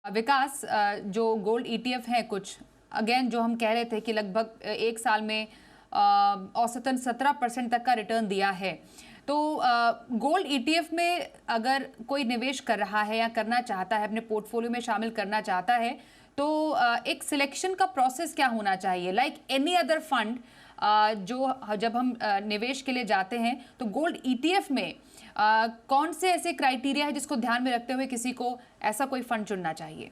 विकास, जो gold ETF है कुछ, अगेन जो हम कह रहे थे कि लगभग एक साल में औसतन 17% तक का रिटर्न दिया है, तो गोल्ड ईटीएफ में अगर कोई निवेश कर रहा है या करना चाहता है, अपने पोर्टफोलियो में शामिल करना चाहता है, तो एक सिलेक्शन का प्रोसेस क्या होना चाहिए? लाइक एनी अदर फंड, जो जब हम निवेश के लिए जाते हैं, तो गोल्ड ईटीएफ में कौन से ऐसे क्राइटेरिया है जिसको ध्यान में रखते हुए किसी को ऐसा कोई फंड चुनना चाहिए?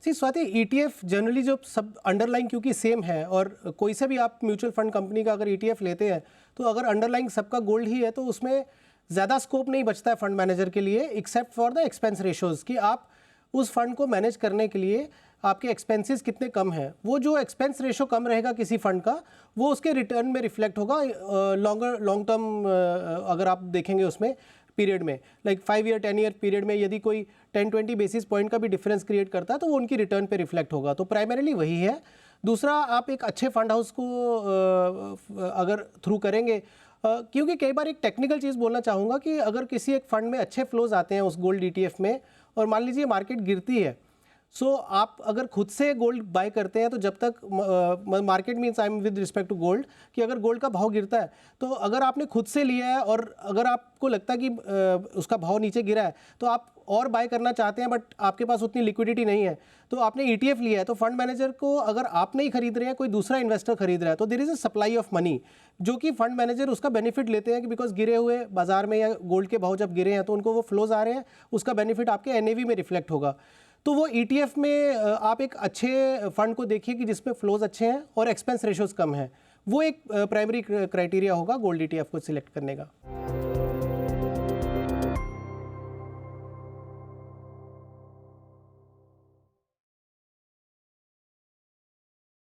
स्वाति, ईटीएफ जनरली जो सब अंडरलाइंग क्योंकि सेम है, और कोई से भी आप म्यूचुअल फंड कंपनी का अगर ईटीएफ लेते हैं तो अगर अंडरलाइंग सबका गोल्ड ही है तो उसमें ज़्यादा स्कोप नहीं बचता है फंड मैनेजर के लिए, except for the expense ratios, कि आप उस फंड को मैनेज करने के लिए आपके एक्सपेंसेस कितने कम हैं। वो जो एक्सपेंस रेशो कम रहेगा किसी फंड का, वो उसके रिटर्न में रिफ्लेक्ट होगा लॉन्ग टर्म अगर आप देखेंगे उसमें पीरियड में, लाइक 5 ईयर 10 ईयर पीरियड में यदि कोई 10-20 बेसिस पॉइंट का भी डिफरेंस क्रिएट करता है तो वो उनकी रिटर्न पे रिफ्लेक्ट होगा। तो प्राइमरीली वही है। दूसरा, आप एक अच्छे फंड हाउस को अगर थ्रू करेंगे, क्योंकि कई बार एक टेक्निकल चीज़ बोलना चाहूँगा कि अगर किसी एक फंड में अच्छे फ्लोज आते हैं उस गोल्ड ईटीएफ में, और मान लीजिए मार्केट गिरती है, सो आप अगर खुद से गोल्ड बाय करते हैं तो जब तक market means I am with respect to gold, कि अगर गोल्ड का भाव गिरता है तो अगर आपने खुद से लिया है और अगर आपको लगता है कि उसका भाव नीचे गिरा है तो आप और बाय करना चाहते हैं, बट आपके पास उतनी लिक्विडिटी नहीं है, तो आपने ईटीएफ लिया है, तो फंड मैनेजर को अगर आप नहीं खरीद रहे हैं, कोई दूसरा इन्वेस्टर खरीद रहा है, तो there is a supply of money, जो कि फंड मैनेजर उसका बेनिफिट लेते हैं कि बिकॉज गिरे हुए बाजार में या गोल्ड के भाव जब गिरे हैं तो उनको वो फ्लोज आ रहे हैं, उसका बेनिफिट आपके एनएवी में रिफ्लेक्ट होगा। तो वो ईटीएफ में आप एक अच्छे फंड को देखिए कि जिसमें फ्लोज अच्छे हैं और एक्सपेंस रेशोज कम है, वो एक प्राइमरी क्राइटेरिया होगा गोल्ड ईटीएफ को सिलेक्ट करने का।